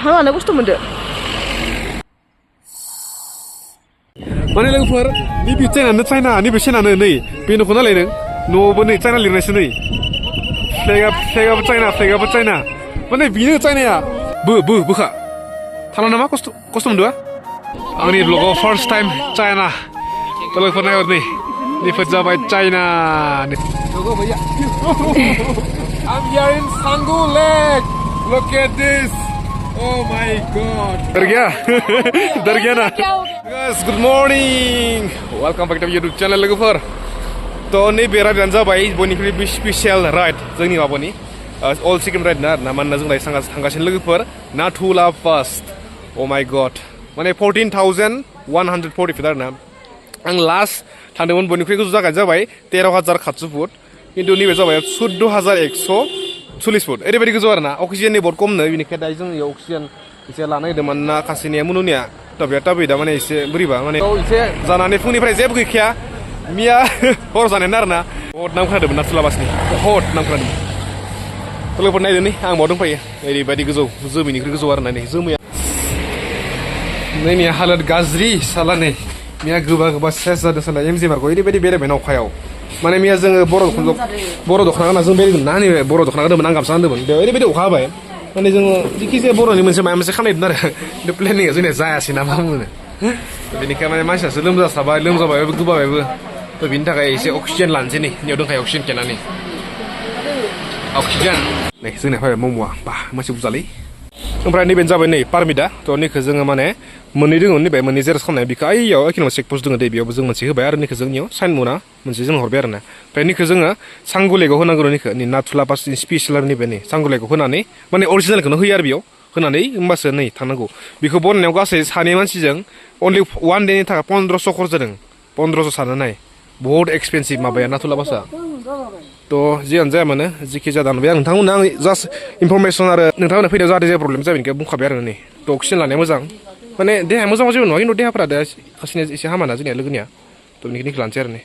Mana gusto mo deh? Mana logoफोर ni bi China ni bi China नै बे नखौ नालाय नों न'बो नै China लिरनायसो नै फ्लेगाबो China माने बिनो China बोखा थाला नामा खस्थ' मोनदों आंनि ब्लगाव फार्स्ट टाइम China लोगोफोर नायहर नै निफोर जाबाय China लोगो भैया I'm here in Sangu Lake look at this oh my god डर गया ना guys good morning welcome back to YouTube channel लोगोफोर तो नै बे राइडानो जाबाय बयनिख्रुइ स्पेशल राइड जोंनि माबानि all chicken ride ना मानोना जों दायो थांगासिनो लोगोफोर Nathula first oh my god माने 14,140 फिट आरोना आं लास्ट थांदोंमोन बयनिख्रुइ गोजौ जायगाया जाबाय 13,700 फुट किन्तु नैबे जाबाय 14,140 फुट ओरैबायदि गोजौ आरोना अक्सिजेननि बहुत खमनो बेनिखायनो दायो जों इयाव अक्सिजेन एसे लानो नागिरदों मानोना खासेनिया मुनुनिया टाबैदा माने एसे बोरैबा माने एसे जानानै फुंनिफ्राय जेबो गैखाया मिया हर जानायना आरोना हट नाम खोनादोंमोन नाथुला बासनि हट नाम खोनादोंमोन लोगोफोर नायदो नै आं बाव दंफायो ओरैबायदि गोजौ जोमैनिख्रुइ गोजौ आरोना नै जोमैया नैनि हालोद गाज्रि साला नै मिया गोबा सेस जादों साला एमजिमारखौ ओरैबायदि बेरायबाय अखायाव माने मिया जोङो बर' दख'ना गानना जों बेरायगोन ना नैबे बर' दख'ना गानदोंमोन आं गामसा गानदोंमोन बेयाव ओरैबायदि अखा हाबाय माने जोङो जिखिजाया बर'नि मोनसे माबा मोनसे खालामनायदोंमोन आरो खिन्थु प्लेनिंआ जोंनिया जायासै ना मा बुङो बेनिखायनो माने मानसियासो लोमजाबायबो गोबाबायबो थ' बिनि थाखाय एसे अक्सिजेन लानोसै नै नियाव दंखायो अक्सिजेन केनानै अक्सिजेन नै जोंनिया फैबाय मम'आ बा मानसि बुरजालै ओमफ्राय नैबेनो जाबाय नै पारमिटआ थ' नैखौ जोङो माने मोननै दङ नैबे मोननै जेरक्स खालामनाय बेखौ ओइयाव एखिनाव चेक पस्ट दङ दै बेयावबो जों मोनसे होबाय आरो नैखौ जोंनियाव साइन मना मोनसे जों हरबाय आरोना ओमफ्राय नैखौ जोङो सांगु लेकआव होनांगौ नैखौ नै नाथुला पासनि स्पेसियेल आरो नैबे नै सांगु लेकआव होनानै माने अरिजिनेलखौनो होयो आरो बेयाव होनानै होमबासो नै थांनांगौ बेखौ बनायनायाव गासै सानै मानसिजों अनलि वान डेनि थाखाय 1500 खरस जादों 1500 साननो नाय बहुत एक्सपेन्सिभ माबाया नाथुला बासआ थ' जियानो जाया मानो जिखि जाया दानबाय आं नोंथांमोननो आं जास्ट इनफरमेसन आरो नोंथांमोननो फैनायाव जाहाथे जेबो प्रब्लेम जाबाय बेनिखाय बुंखाबाय आरो नै थ' अक्सिजेन लानाया मोजां माने देहाया मोजां जेबो नङा खिन्थु देहाफोरा दा खासेनिया एसे हामाना जोंनिया लोगोनिया थ' बेनिखायनो लानोसै आरो नै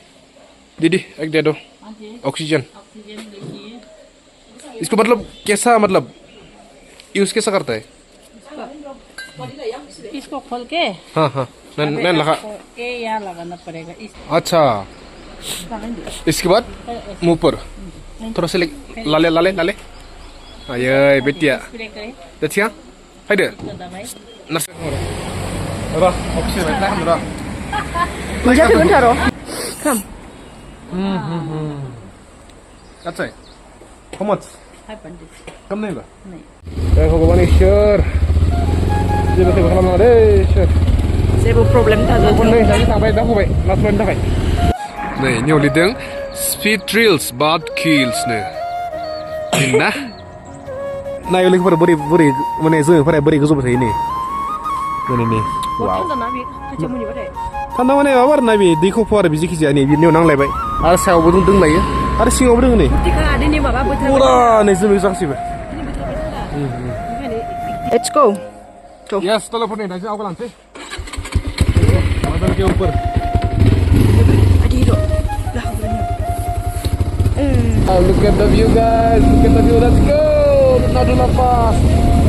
दीदी एक दे दो ऑक्सीजन इसको मतलब कैसा मतलब यूज कैसा करता है इसको खोल के हाँ मैं लगा के यहाँ लगाना पड़ेगा अच्छा इसके बाद मुंह पर थोड़ा सा लाले ayo betia betia haide nas ora oksigen lah ora Manja tu taro. Come. Kacai how much 500 कम नहीं बा नहीं भगवान ईश्वर जेबो जेबो खालामनाङा दे ईश्वर Sebo problem tak ada. नै दायो थांबाय दा फैबाय लास्टनि थाखाय नै नियाव लिरदों स्पिड थ्रिल्स बाट किल्स नो ना नाय लोगोफोर बोरै माने जोंफोरा बोरै गोजौबो थायो नै नै वाव Tanda nabi kacau muni pada. थान्दा माने माबा आरो ना बे दैखौ फुवार बे जिखि जाया नै बिनियाव नांलायबाय आरो सायावबो दोंलायो आरो सिङावबो दोङो नै Ketika ada ni bapa betul. पुरा नै जोमै जासिबो Let's go. यस तलफोर नै दायो आवगालांसै बादल के ऊपर Adiro. look at the view guys look at the view let's go Nathula Pass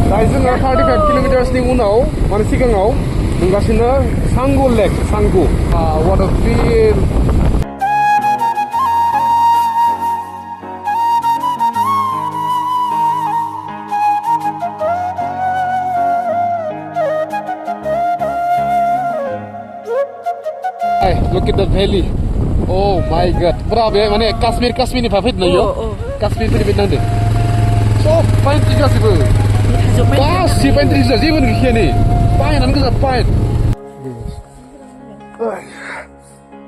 दायो जोङो 35 किलोमिटार्सनि उनाव माने सिगाङाव मोनगासिनो सांगु लेक सांगु what a feel look at the valley oh my god berapa mana Kashmir ni favorit na yo Kashmir ni bintang deh so pain tiga sih bu si pain tiga sih pun kaya ni pain anu kesat pain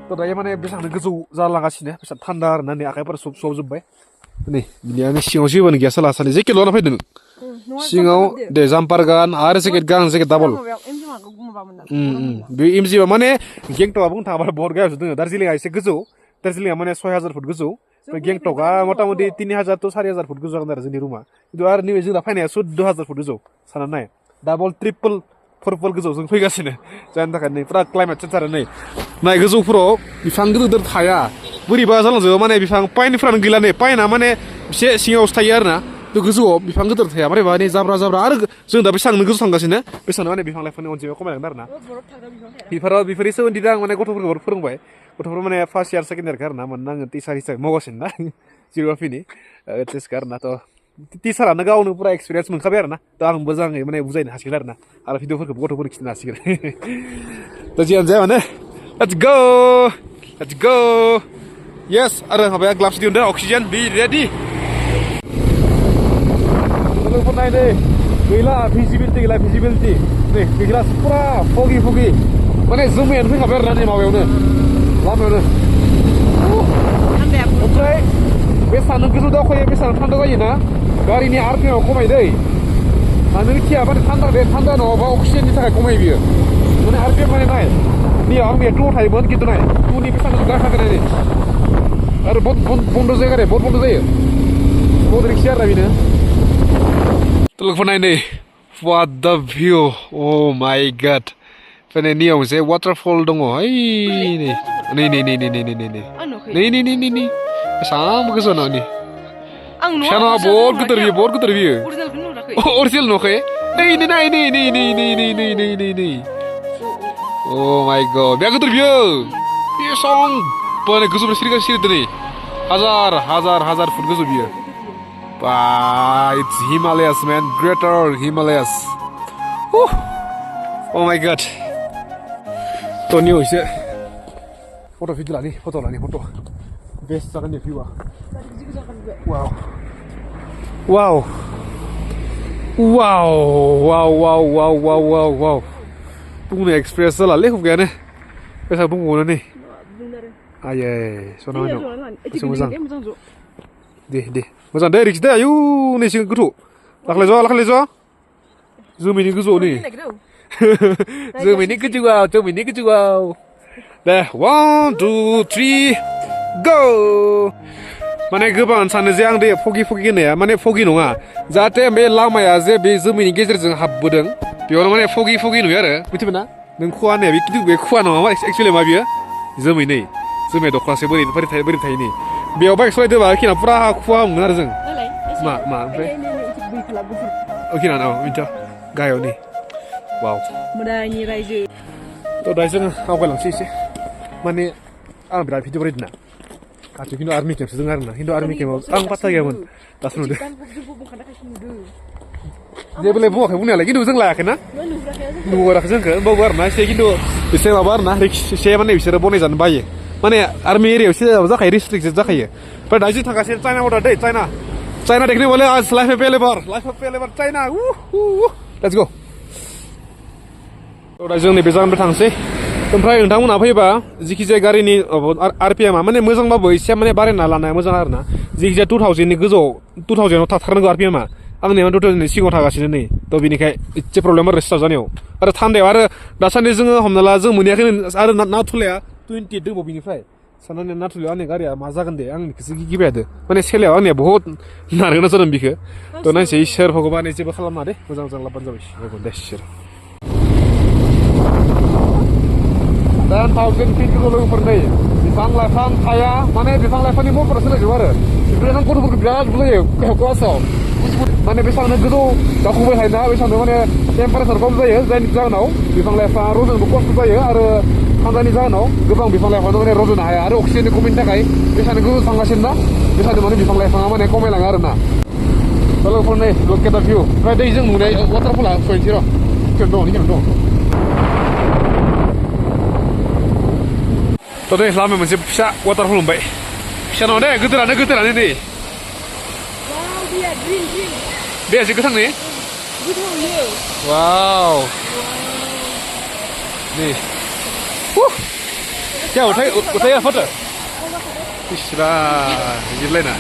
tuh daya mana bisa anu kezu jalan kasih nih bisa tandar nanti akai sup jumpai nih ini siang sih pun biasa lah sani zikir lo apa itu siang de jampargan ada sedikit gang sedikit double बे एमजिबा माने गेंटकआ बुंनो थाङोबा बहुत गाहायावसो दङ दार्जिलिंआ एसे गोजौ दार्जिलिंआ माने 6000 foot गोजौ गेंटकआ मटामटि 3000 to 4000 फुट गोजौ जागोन आरो जोंनि रुमा खिन्थु आरो नैबे जोंना फैनाया 14000 फुट गोजौ सानना नाय डाबल ट्रिपल फरफल गोजौ जों फैगासिनो जायनि थाखाय नै फुरा क्लाइमेट चेन्ज आरो नै नाय गोजौफोराव बिफां गिदिर थाया बोरैबा जालांजोबो माने बिफां पाइनफ्रानो गैला नै पाइना माने एसे सिङावसो थायो आरोना थ' गोजौआव बिफां गिदिर थाया माने माने जाब्रा आरो जों दा बेसेबांनो गोजौ थांगासिनो बेसेबांनो माने बिफां लाइफांनि अनजिमाया खमायलांदों आरो ना बरफ थाग्रा बिफां थाया बेफोरनि सोमोन्दै आं माने गथ'फोरखौ फोरोंबाय गथ'फोर माने फार्स्ट इयार सेकेन्ड इयारखौ आरो ना मानोना आङो टिचार हिसाबै मावगासिनो ना जिअ'ग्राफिनि टेस्टखौ आरो ना थ' टिचारानो गावनो पुरा एक्सपिरियेन्स मोनखाबाय आरो ना थ' आं मोजाङै माने बुजायनो हासिगोन आरो ना आरो भिडिअफोरखौ गथ'फोरनो खिन्थानो हासिगोन थ' जियानो जाया माने लेट्स गो येस आरो माबाया ग्लाभ्स दिहुनदों अक्सिजेन बि रेडि लोगोफोर नाय नै गैला भिजिबिलिटि नै गैला पुरा फगि माने जोमैयानो फैखाबाय आरो ना नै माबायावनो लामायावनो ओमफ्राय बेसेबां गोजौ दावखोयो बेसेबां थान्दा जायोना गारिनि आरपिएम खमायदै मानो मिथिया माने थान्दा नङाबा अक्सिजेननि थाखाय खमायो बियो माने आरपिएम माने नाय नैयाव आं टुआव थायोमोन खिन्थु नाय टुनि बेसेबां गारखागोन नाय आरो बन्द जायो गारि बन्द जायो बहुद रिक्सि आरो बेनो लोगोफोर नाय नै what the view oh my god माने नियाव मोनसे वाटारफल दङ ओइ नै बेसेबां गोजौ ना नि आं न'आव साना बहुत गिदिर बियो अरिजिनेलखौनो नुवाखै अरिजिनेल नुवाखै नै oh my god बिराद गिदिर बियो बेसेबां माने गोजौनिफ्राय सिरिगासिनो दिनै हाजार फुट गोजौ बियो it's Himalayas man greater Himalayas oh my god Tonyo एसे फट' लानि बेस्ट जागोन दे भिउआ वाव बुंनो एक्सप्रेस जालालै हुगायानो बेसां बुंबावनो नै आये सना मोजां दे मोजां दे रिक्स दे आयु नै सिं गोथौ लाखलाय ज' जोमैनि गोजौआव नै जोमैनि गोजौआव दे 1 2 3 go माने गोबां सानो जे आं दे फगि होननाया माने फगि नङा जाहाथे बे लामाया जे बे जोमैनि गेजेरजों हाबबोदों बेयावनो माने फगि नुयो आरो मिथिबाय ना नों खुवा होननाया बे खुवा नङा एक्सुवेलि मा बियो जोमै दख्लासे बोरै थायो नै बेयाव बाइक सलायदोंबा खिना पुरा खुवा मोनगोन आरो जों मा ओमफ्राय मिन्थिया गाहायाव नै वाव मोदायनि रायजो थ' दायो जोङो आवगायलांसै एसे माने आं बिराद भिडिअ बानायदों ना खाथि खिन्थु आर्मि केम्पसो दङ आरो ना खिन्थु आर्मि केम्पआव आं पात्ता गैयामोन दासो नुदों जेबोलाय बुङाखै बुंनायालाय खिन्थु जों लायाखैना नुहराखै जोंखौ होमबाबो आरो ना एसे खिन्थु एसे माबा आरो ना एसे माने बिसोरो बनायजानो बायो माने आर्मि एरियायाव एसे जाखायो रिस्ट्रिक्टेड जाखायो ओमफ्राय दा जों थांगासिनो चाइना बर्डार दै चाइना देखने वाले आज लाइफ में पहले बार चाइना लेट्स गो दा जों नैबे जायगानिफ्राय थांसै ओमफ्राय नोंथांमोनहा फैबा जिखिजाया गारिनि आरपिएमआ माने मोजांबाबो एसे माने बारायना लानाया मोजां आरो ना जिखिजाया 2000नि गोजौआव 2000आव थाथारनांगौ आरपिएमआ आंनि 2000नि सिगाङाव थागासिनो नै थ' बेनिखाय एसे प्रब्लेम आरो स्टार्ट जानायाव आरो थान्दायाव आरो दासान्दि जोङो हमना ला जों मोनैयाखै आरो नाथुलाया 28 दंबावो बिनिफ्राय साननानै नाथुलायाव आंनि गारिया मा जागोन दे आंनिखौसो गिबाय थादों माने सेलायाव आंनिया बहुत नारगोना जादों बिखौ थ' नायसै इसोर भगबान जेबो खालामना दे मोजां लाब्बानो जाबाय दे इसोर 10,000 feet गोजौ लोगोफोर नै बिफां लाइफां थाया माने बिफां लाइफांनि महरफोरा सोलायजोबो आरो ओमफ्राय नों गथ'फोरखौ बिराद बुजायो क्लासाव माने बेसेबांनो गोजौ दावखोबाय थायोना बेसेबांनो माने टेम्पारेचार खम जायो जायनि जाहोनाव बिफां लाइफां रजनोबो खस्थ' जायो आरो थान्दानि जाहोनाव गोबां बिफां लाइफाङानो माने रजनो हाया आरो अक्सिजेननि खमिनि थाखाय बेसेबांनो गोजौ थांगासिनो ना बेसेबांनो माने बिफां लाइफाङा माने खमायलाङो आरो ना लोगोफोर नै लुक एट दा भिउ ओमफ्राय दै जों नुनाय वाटारफला सहैनोसै र' खेबनो दं थ' दे लामायाव मोनसे फिसा वाटारफल मोनबाय फिसा नङा दे गोदोरानो नै दैया एसे गोथां ने वाव नै क्या उठाया फटो इसिबा जिरलायना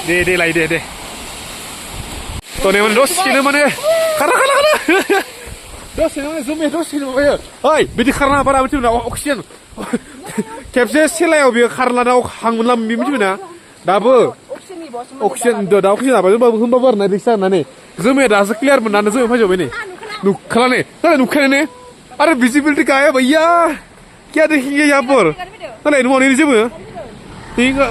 दे लाय दे थ' नै माने दसेनो माने खारा दसेनो माने दसेनो माबायो ओइ बिदि खारना बारा मिथिबाय ना अक्सिजेन खेबसे सेलायाव बियो खारलाना हां मोनला मिथिबाय ना दाबो अक्सिजेन दा अक्सिजेन होनबाबो आरो ना रिक्सा होननानै जोमैया दासो क्लियार मोननानै जोमै फैजोबबाय नै नुखाला ने अरे भिजिबिलिटी का है भैया क्या देखेंगे यहाँ पर Này nó màu này chứ bữa. Tí cơ.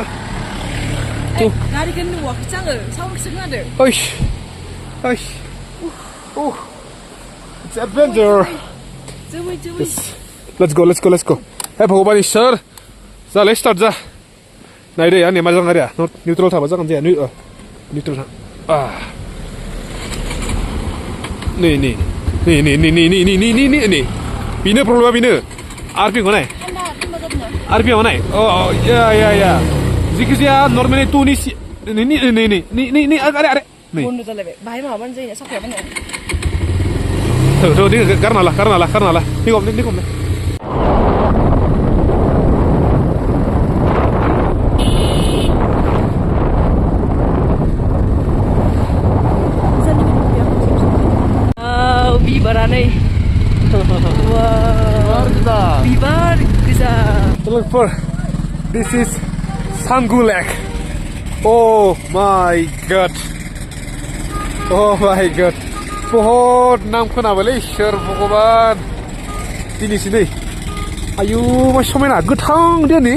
Gari kan nuwak canga. Sawo kisah ada. Oi. Oi. It's adventure. Jumai. Yes. Let's go. Hey भगवान ईश्वर. जा let's start जा. Này đây anh em mà ra ngay à? Nó neutral thả vào ra con gì à? Neutral thả. À. Nih. Bina problem bina. RP kau naik? RP kau naik? Oh ya. Jika dia normalnya tu ni ada. Nih. Bondo talaga. Bahay mo man zay sakya man. Tuh, ini karena lah. Ini kom. Bibaranay. Wow. Bibar geza. Look for this is Sanggu Lake. Oh my god. बहुत नाम खोनाबायलै इसोर भगवान दिनैसो नै आयु मा समायना गोथां दैयानो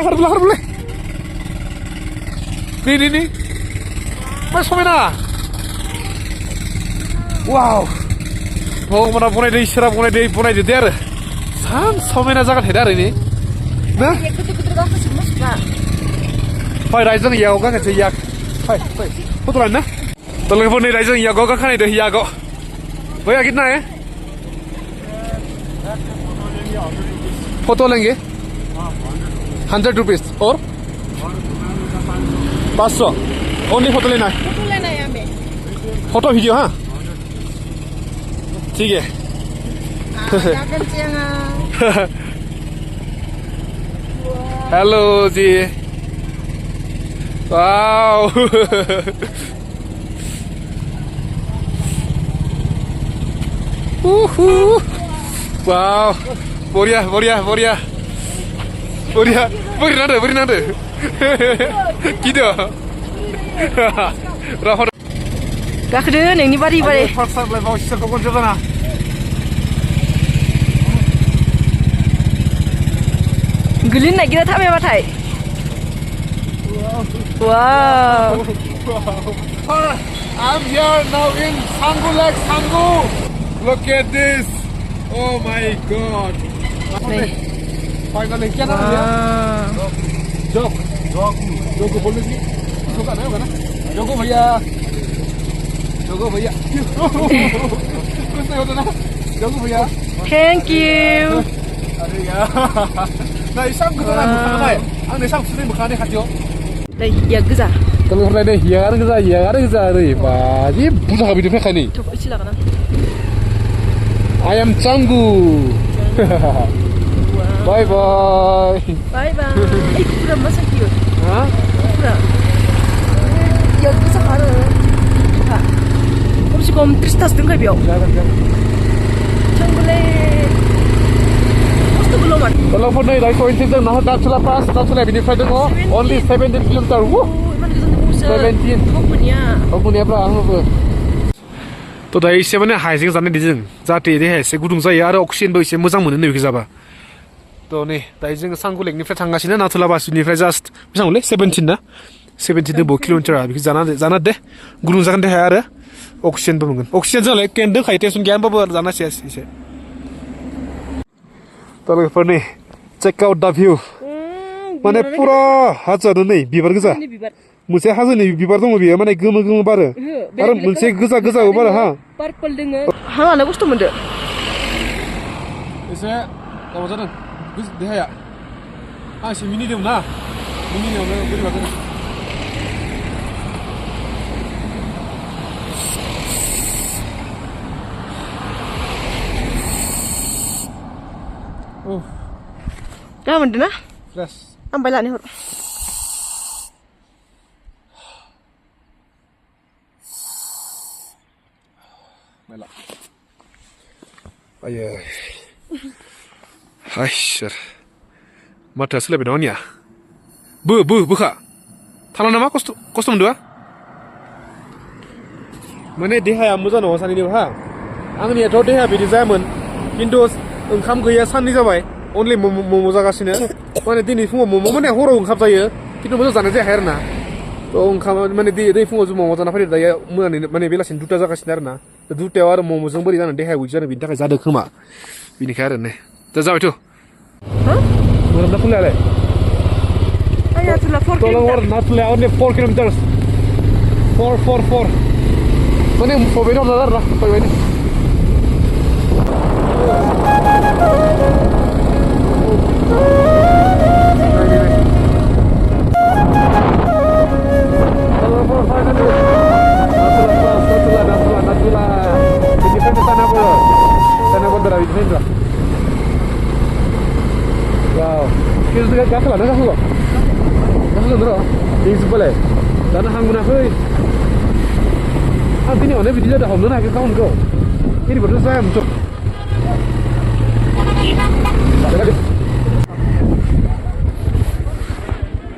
हारबोलाय नै मा समायना वाव भगवाना बनायदो इसोरा बनायदो दे आरो सान समायना जागा थायदो आरो नै ना फै रायजों इयाव गाखोनोसै इयाग फै फट' लानो ना तो लोगों ने राइजों यागो का खाने दे यागो भैया कितना है फोटो लेंगे 100 रुपीस और 500 ओनली फोटो लेना है हमें फोटो वीडियो हाँ ठीक है hello G wow Wow, Boria. Nada. Gitu. Rahor. Gakhdo nang ni bari. Pasal lepas isir kau kerja na. Gulin nak kita tak memang thai. Wow. I'm here now in Sanggu Lake, Sanggu. Look at this. Oh my god. Finally क्या नाम है? जोग बोलने की जोगा ना होगा ना? जोगो भैया. कुछ नहीं होता ना? जोगो भैया. Thank you. Are year. Nah, isam kita nak makan apa? Ang isam sudah makan ni hati yo. Dah ya geza. Kalau orang ni hiar geza ni. Bagi bukan habis tu kan ni. Coba isi lah kan. I am Canggu. Bye. Pura masa cute. Hah? Pura. Ya geza kan. 혹시 그럼 트리스타스 등급이요? Canggu Lake. Mesti belum kan? Kalau pun ni, kalau intip dah nak dah cela benefit dengok. Only 17 kilometer. Iman kita tu musa. 17. Kau punya apa? तो दायो एसे माने हाइजें जानाय दिजों जाहाथे देहाया एसे गुदुं जायो आरो अक्सिजेनबो एसे मोजां मोनो नैबेखौ जाबा तो नै दायो जोङो सांगु लेकनिफ्राय थांगासिनो नाथुला बासुनिफ्राय जास्ट बेसेबांलै 17 ना 17 किल'मिटार बेखौ जाना दे गुदुं जागोन देहाया आरो अक्सिजेनबो मोनगोन अक्सिजेन जोंलाय केन दंखायो टेनसन गैया होमबाबो जानांसै एसे तो लोगोफोर नै चेक आउट दा भिउ माने पुरा हाजोआनो नै बिबार गोजा मोनसे हाजोनि बिबार दङ बियो माने गोमो बारो आरो मोनसे गोजाबो बारो हा पार्पल दोङो हा माने बुस्थु मोनदो एसे गाव जादों देहाया आं एसे मिनिदोंमोन ना मिनिनायावनो बोरैबा जादों दा मोनदो ना फ्रेस आं बाय लानि हर Ayo. Hasyar. Mata selebih naonnya. Buka. Talan nama kostum dua. Mana deha yang muzan orang sani ni ha. Angni atau deha bidi zaman. Windows engkam gaya sani jabai. only momo जागासिनो माने दिनै फुङाव momo माने हराव ओंखाम जायो खिन्थु मोजां जानाय जायाखै आरो ना थ' ओंखाम माने दै फुङाव जों momo जाना फैदो दायो मोनानि माने बेलासिनि 2ता जागासिनो आरो ना 2तायाव आरो momoजों बोरै जानो देहाया उइक जानो बिनि थाखाय जादों खोमा बिनिखाय आरो ने दा जाबायथ' मोनामना फुलायालाय Ayo sudah 4 tolong war not fully only 4 kilometers 4 mana fobe no ladar lah fobe ini wow kita gas lah Kamu dulu, ini boleh. Karena hang mana hoi. Ini orang video dah hom nak kawan kau. Ini betul saya untuk.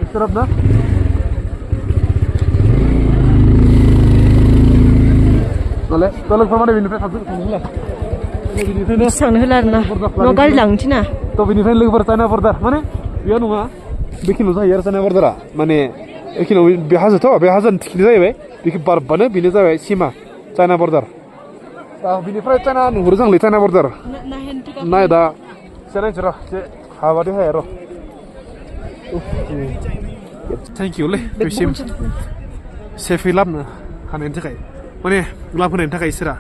Istirahat dah. Boleh, tolong permada bini satu semula. Sang helar na. Nogal lang cina. To bini fan lagi bertanya berdar. Mana? Biar nunggu. बेखिनियाव जाहैयो आरो जानाय बर्डारा माने बेखिनियाव बे हाजोनि थिखिनि जाहैबाय बेखि बारबानो बेनो जाबाय सिमा चाइना बर्डार दा बिनिफ्राय चाइना नुहुरो जोंलै चाइना बर्डार नाय दा नायनोसै र' एसे हाबादि हाया र' थेंक इउलै बेसिम सेफै लाबोनो हानायनि थाखाय माने लाबोनायनि थाखाय इसोरा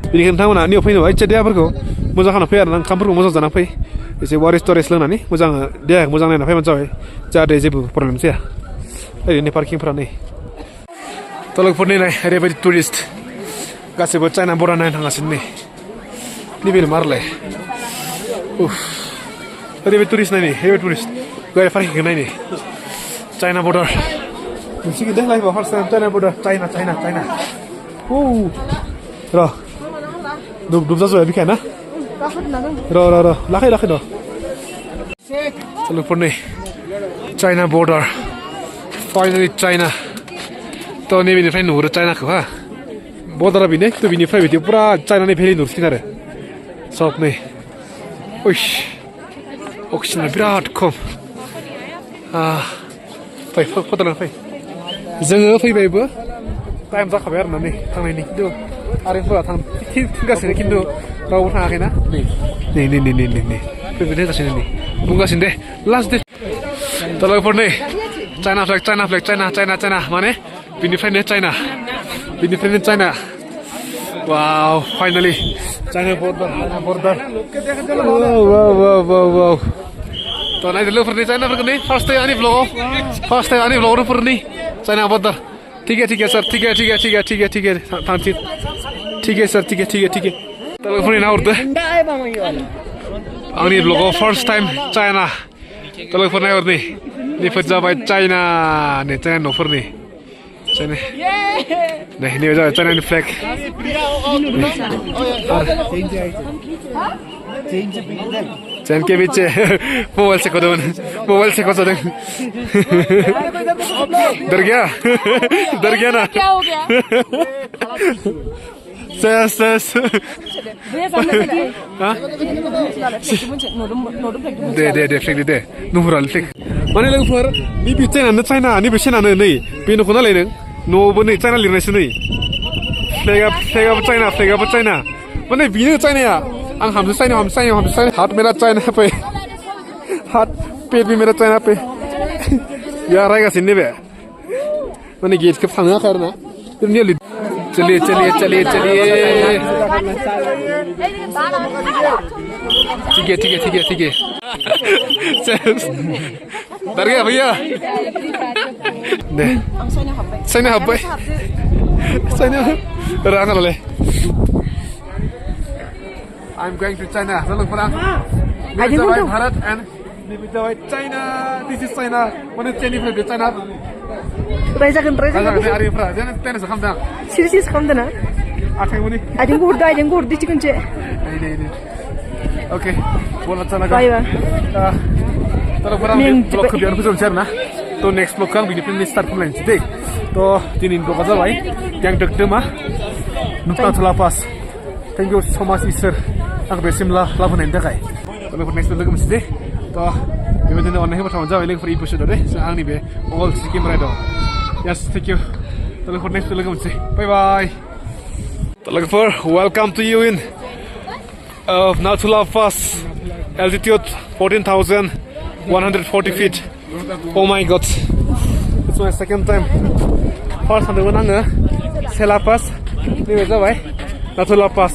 बेनिखायनो नोंथांमोना नियाव फैनो इसे देहाफोरखौ मोजां खालामना फै आरो ना ओंखामफोरखौ मोजां जाना फै एसे वारेस टरेस लोंनानै मोजां देहाखौ मोजां नायना फैबानो जाबाय जाहाथे जेबो प्रब्लेम जाया ओरैनो पार्किंफोरा नै तलकफोरनि नाय ओरैबायदि टुरिस्ट गासैबो चाइना बर्डार नायनो थांगासिनो नै नैबे मारलाय ओरैबायदि टुरिस्ट नायनि ओरैबायदि टुरिस्ट गारि पार्किंखौ नायनि चाइना बर्डार मोनसे गिदिर लाइफआव first time China border China र' दुब जाजोब्बाय बिखाय ना र' लाखै र' तलकफोरनि चाइना बर्डार फाइनाली चाइना थ' नैबेनिफ्राय नुहुरो चाइनाखौ हा बर्डारा बेनो खिन्थु बेनिफ्राय बिदि पुरा चाइनानि भेलि नुहुरसिगोन आरो सब नै ओइस अक्सिजेना बिराद खम फै फट' लाना फै जोङो फैबायबो टाइम जाखाबाय आरो ना नै थांनायनि खिन्थु आरिफोरा थांगासिनो खिन्थु रावबो थाङाखैना नै फैबाय थागासिनो नै बुंगासिनो दे लास्ट दे तलकफोर नै चाइना फ्लेग चाइना माने बिनिफ्रायनो चाइना वाव फाइनाली चाइना बर्डार वाव थ' नायदो लोगोफोरनि चाइनाफोरखौ नै फार्स्ट टाइम आंनि ब्लगाव रुफोरनि चाइना बर्डार ठीक है सर ठीक है थांसै ठीक है सर ठीक है तलकफोरनि नाहरदो आंनि ब्लगाव फार्स्ट टाइम चाइना तलकफोर नाहरनि बेफोर जाबाय चाइना नै चाइना न'फोरनि चाइना नै नैबे जाबाय चाइनानि फ्लेग चैन के पीछे मोबाइल से खोदो डर गया ना क्या हो गया सेस दे फ्लेग दे नुहुरा फ्लेग माने लोगोफोर नैबे चाइना नैबे सेनानो नै बे न'खौ नालाय नों न'आवबो नै चाइना लिरनायसो नै फ्लेगाबो चाइना माने बेनो चाइनाया आं हमसे चाइना हाथ मेरा चाइना पे हाथ पेट भी मेरा चाइना पे या रायगासिनो नैबे माने गेटखौ थांनो हाखै आरो ना चलिए ठीक है डर गया भैया दे चाइना हाब्बाय राङालाय I'm going to China. Look, Bharat and China. This is China. What is China? Rajakan. Jangan tenis kam dah. Serius kam dah na? Akhir muni. Ajeng gur di cikun ce. Ini. Okay. Bola China. Bye. Kalau barang blog kebiar aku jom na. To next blog kan begini plan start plan today. To tinin blog aja baik. Yang dek mah. Numpang terlepas. Thank you so much, sir. Ang besim lah labuhan yang dekai. लोगोफोर next लोगो मोनसै दे थ' बेबायदिनो अननायनि बाथ्रा जाबाय लोगोफोर एपिसोडआव दे जों आंनि बे अल सिक्किम राइडआव yes thank you थ' लोगोफोर नेक्स्ट लोगो मोनसै बाय बाय थ' लोगोफोर welcome to you in Nathula Pass altitude 14,140 feet oh my god it's my second time first थांदोंमोन आङो Sela Pass नैबे जाबाय Nathula Pass